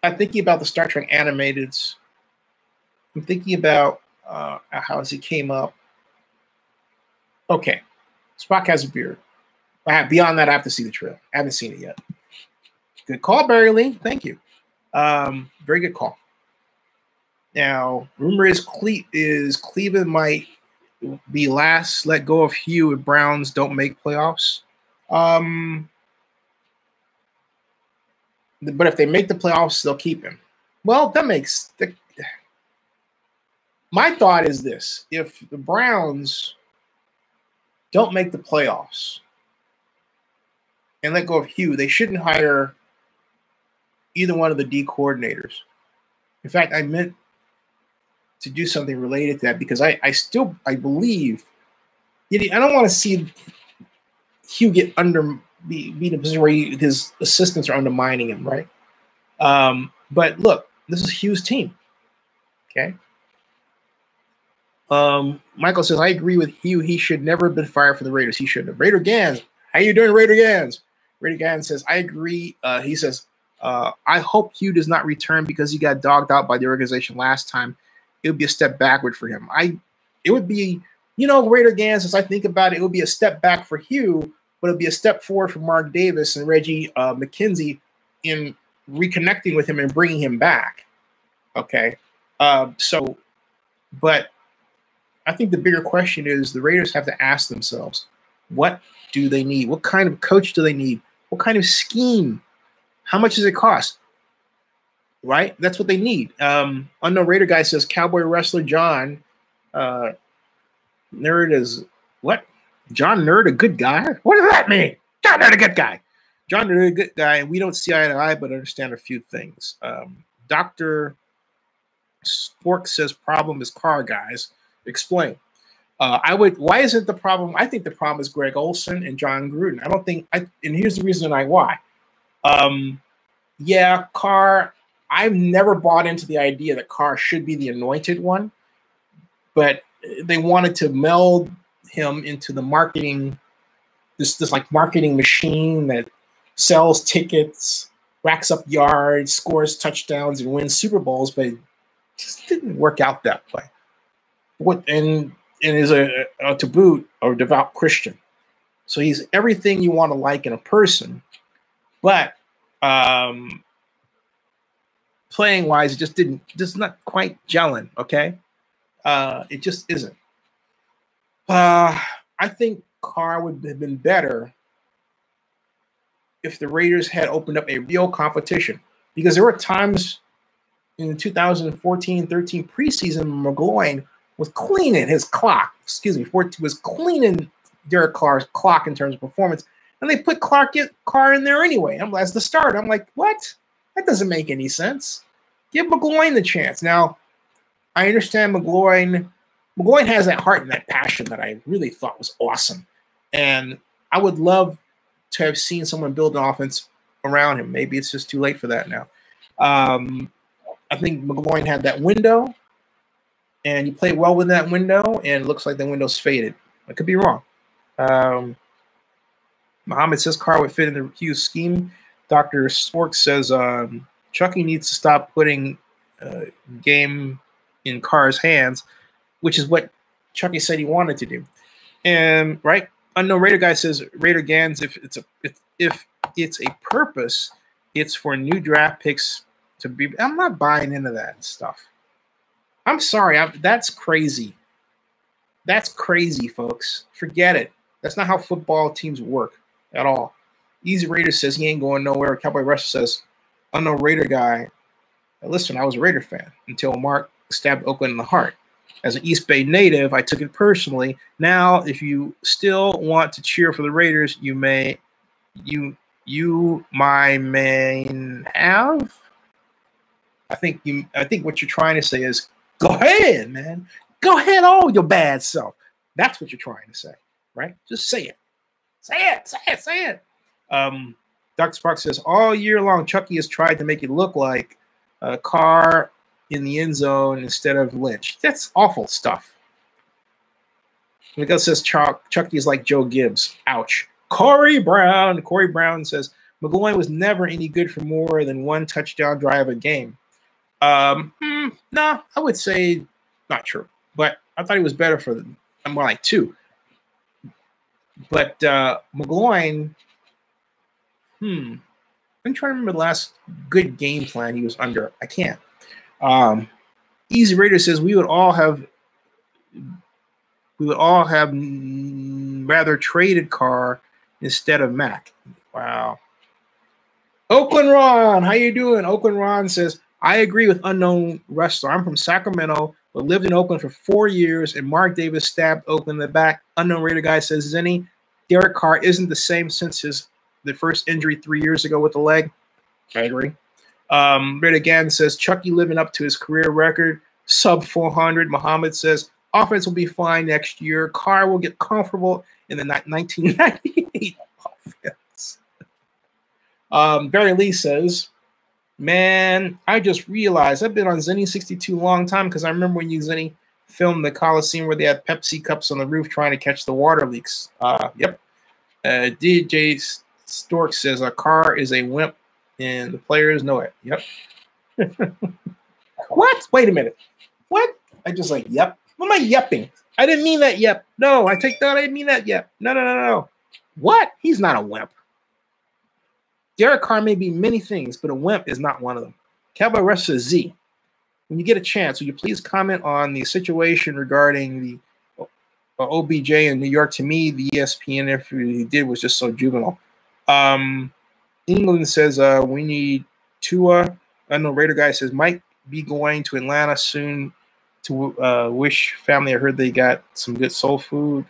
I'm thinking about the Star Trek animateds. I'm thinking about how he came up. Okay. Spock has a beard. Beyond that, I have to see the trailer. I haven't seen it yet. Good call, Barry Lee. Thank you. Very good call. Now, rumor is Cleveland might be last let go of Hugh if Browns don't make playoffs. But if they make the playoffs, they'll keep him. Well, that makes my thought is this: if the Browns don't make the playoffs and let go of Hugh, they shouldn't hire either one of the D coordinators. In fact, I meant to do something related to that because I believe I don't want to see Hugh get be in a position where his assistants are undermining him, right? But look, this is Hugh's team. Okay. Michael says, I agree with Hugh. He should never have been fired from the Raiders. He shouldn't have. Raider Gans, how you doing, Raider Gans? Raider Gans says, I agree. He says, I hope Hugh does not return because he got dogged out by the organization last time. It would be a step backward for him. It would be, Raider Gans, as I think about it, it would be a step back for Hugh, but it would be a step forward for Mark Davis and Reggie McKenzie in reconnecting with him and bringing him back. Okay. But I think the bigger question is the Raiders have to ask themselves, what do they need? What kind of coach do they need? What kind of scheme? How much does it cost? Right? That's what they need. Unknown Raider guy says, Cowboy Wrestler John Nerd is what? John Nerd, a good guy? What does that mean? John Nerd, a good guy. John Nerd, a good guy, and we don't see eye to eye, but understand a few things. Dr. Spork says problem is car guys. Explain. Why isn't the problem? I think the problem is Greg Olson and John Gruden. And here's the reason why. Yeah, Carr, I've never bought into the idea that Carr should be the anointed one, but they wanted to meld him into the marketing, this like marketing machine that sells tickets, racks up yards, scores touchdowns, and wins Super Bowls, but it just didn't work out that way. And and is a to boot a devout Christian. So he's everything you want to like in a person, but playing wise, it just not quite gelling. Okay, it just isn't. I think Carr would have been better if the Raiders had opened up a real competition, because there were times in the 2014-13 preseason, McGloin was cleaning his clock. Was cleaning Derek Carr's clock in terms of performance, and they put Carr in there anyway. As the starter, I'm like, what? That doesn't make any sense. Give McGloin the chance. Now, I understand McGloin has that heart and that passion that I really thought was awesome, and I would love to have seen someone build an offense around him. Maybe it's just too late for that now. I think McGloin had that window, and he played well with that window, and it looks like the window's faded. I could be wrong. Muhammad says Carr would fit in the Hughes scheme. Dr. Spork says Chucky needs to stop putting game in Carr's hands, which is what Chucky said he wanted to do. And right, Unknown Raider guy says Raider Gans, if it's a purpose, it's for new draft picks to be. I'm not buying into that stuff. I'm sorry, that's crazy. That's crazy, folks. Forget it. That's not how football teams work at all. Easy Raider says he ain't going nowhere. Cowboy Wrestler says, Unknown Raider guy, listen, I was a Raider fan until Mark stabbed Oakland in the heart. As an East Bay native, I took it personally. Now, if you still want to cheer for the Raiders, you may have. I think what you're trying to say is, go ahead, man. Go ahead, all your bad self. That's what you're trying to say, right? Just say it. Say it. Say it. Say it. Dr. Spark says, all year long, Chucky has tried to make it look like Carr in the end zone instead of Lynch. That's awful stuff. Miguel says Chucky is like Joe Gibbs. Ouch. Corey Brown says McGloin was never any good for more than one touchdown drive a game. No, I would say not true. But I thought he was better for more like two. But McGloin, I'm trying to remember the last good game plan he was under. I can't. Easy Raider says we would all have rather traded Carr instead of Mac. Wow. Oakland Ron, how you doing? Oakland Ron says, I agree with Unknown Wrestler. I'm from Sacramento, but lived in Oakland for 4 years, and Mark Davis stabbed Oakland in the back. Unknown Raider guy says, Zenny, Derek Carr isn't the same since the first injury 3 years ago with the leg. I agree. Raider again says, Chucky living up to his career record, sub 400. Muhammad says, offense will be fine next year. Carr will get comfortable in the 1998 offense. Barry Lee says, man, I just realized I've been on Zenny 62 a long time because I remember when you, Zenny, filmed the Coliseum where they had Pepsi cups on the roof trying to catch the water leaks. Yep. DJ Stork says, Carr is a wimp and the players know it. Yep. What? Wait a minute. What? I just like, yep. What am I yepping? I didn't mean that yep. No, I take that. I didn't mean that yep. No. What? He's not a wimp. Derek Carr may be many things, but a wimp is not one of them. Cowboy Wrestler Z, when you get a chance, will you please comment on the situation regarding the OBJ in New York? To me, the ESPN interview he did was just so juvenile. England says we need Tua. Unknown Raider guy says might be going to Atlanta soon to wish family. I heard they got some good soul food.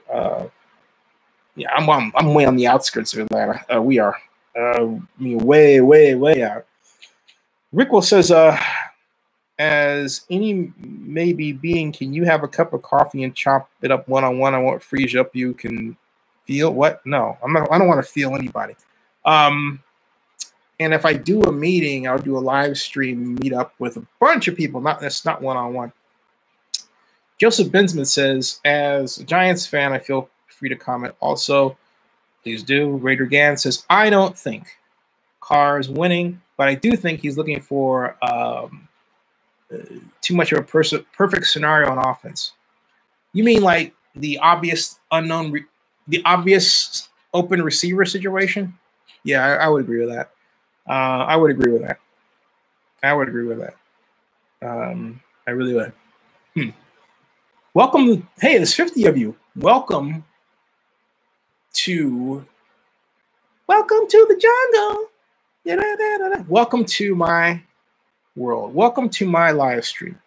Yeah, I'm way on the outskirts of Atlanta. We are. Way out. Rickwell says, as any maybe being, can you have a cup of coffee and chop it up one-on-one? I won't freeze up. You can feel what? No, I don't want to feel anybody. And if I do a meeting, I'll do a live stream meet up with a bunch of people. That's not one-on-one. Joseph Bensman says, as a Giants fan, I feel free to comment also. Please do. Raider Gann says, I don't think Carr is winning, but I do think he's looking for too much of a perfect scenario on offense. You mean like the obvious the obvious open receiver situation? Yeah, I would agree with that. I would agree with that. I would agree with that. I really would. Welcome. Hey, there's 50 of you. Welcome to the jungle. Welcome to my world. Welcome to my live stream.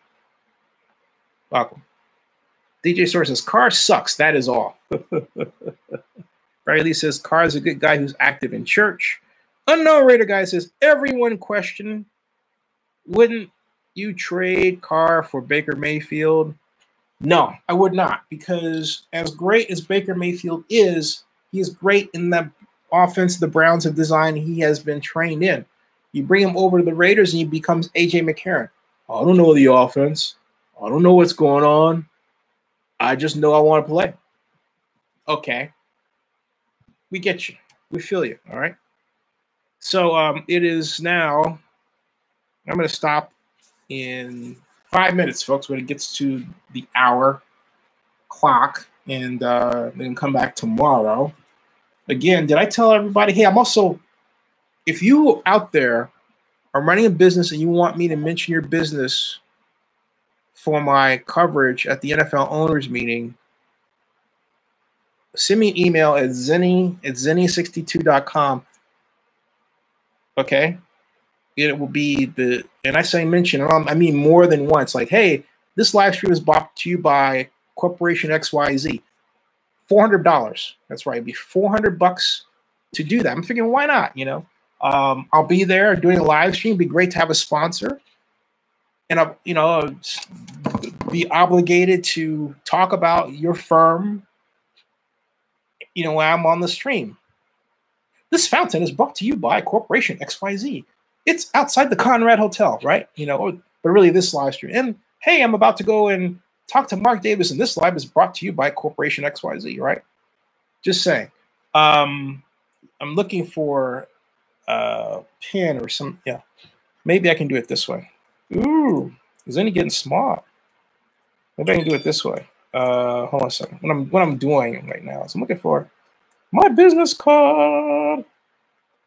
Welcome. DJ Source says, Carr sucks. That is all. Riley says, Carr is a good guy who's active in church. Unknown Raider guy says, everyone question, wouldn't you trade Carr for Baker Mayfield? No, I would not, because as great as Baker Mayfield is, he is great in the offense the Browns have designed. He has been trained in. You bring him over to the Raiders and he becomes A.J. McCarron. I don't know the offense. I don't know what's going on. I just know I want to play. Okay. We get you. We feel you. All right. So it is now. I'm going to stop in 5 minutes, folks, when it gets to the hour clock, and then come back tomorrow. Again, did I tell everybody? Hey, I'm also, if you out there are running a business and you want me to mention your business for my coverage at the NFL owners meeting, send me an email at zenny62.com. Okay. It will be and I say mention, I mean more than once, like, hey, this live stream is brought to you by Corporation XYZ. $400. That's right. It'd be $400 to do that. I'm thinking, why not? You know, I'll be there doing a live stream. It'd be great to have a sponsor, and I'll, you know, be obligated to talk about your firm. You know, when I'm on the stream. This fountain is brought to you by Corporation XYZ. It's outside the Conrad Hotel, right? You know, but really this live stream. And hey, I'm about to go and talk to Mark Davis, and this live is brought to you by Corporation XYZ, right? Just saying. I'm looking for a pin or some, yeah. Maybe I can do it this way. Ooh, is any getting smart? Maybe I can do it this way. Hold on a second. What I'm doing right now is I'm looking for my business card.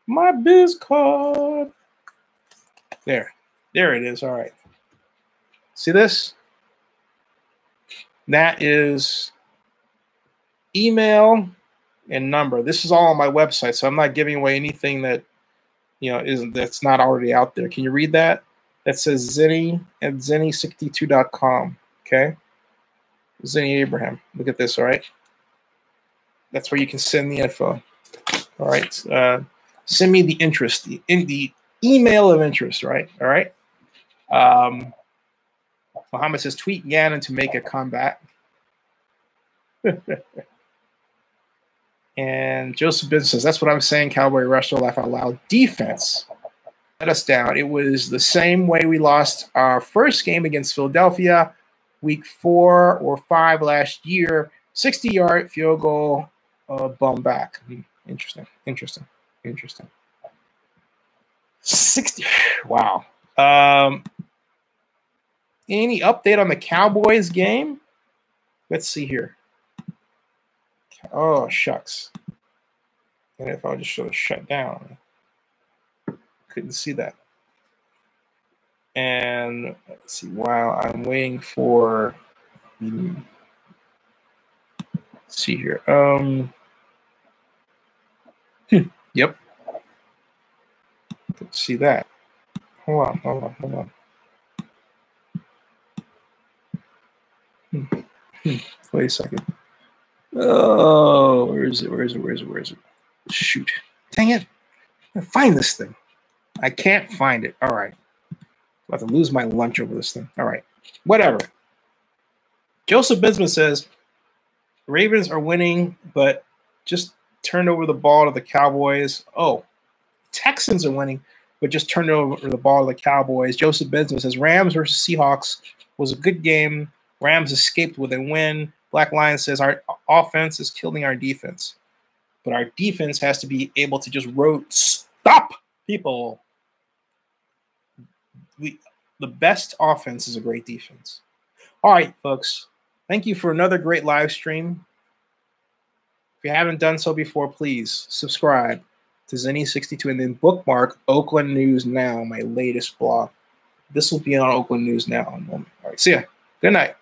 My biz card. There it is. All right. See this? That is email and number. This is all on my website, so I'm not giving away anything that, you know, that's not already out there. Can you read that? That says Zenny at zenny62.com. Okay. Zenny Abraham. Look at this. All right. That's where you can send the info. All right. Send me the interest, the email of interest. Right. All right. Muhammad says, tweet Gannon to make a comeback. And Joseph Benson says, that's what I'm saying, Cowboy Rush, laugh out loud. Defense let us down. It was the same way we lost our first game against Philadelphia, week 4 or 5 last year. 60-yard field goal, bum back. Interesting. 60. Wow. Any update on the Cowboys game? Let's see here. Oh, shucks. And if I just sort of shut down, couldn't see that. And let's see, while I'm waiting for, let's see here. Yep. Let's see that. Hold on. Wait a second. Oh, where is it? Shoot. Dang it. I find this thing. I can't find it. All right. I'm about to lose my lunch over this thing. All right. Whatever. Joseph Bismuth says, Ravens are winning, but just turned over the ball to the Cowboys. Oh, Texans are winning, but just turned over the ball to the Cowboys. Joseph Bismuth says, Rams versus Seahawks was a good game. Rams escaped with a win. Black Lion says, our offense is killing our defense. But our defense has to be able to just stop people. The best offense is a great defense. All right, folks. Thank you for another great live stream. If you haven't done so before, please subscribe to Zenny62 and then bookmark Oakland News Now, my latest blog. This will be on Oakland News Now in a moment. All right, see ya. Good night.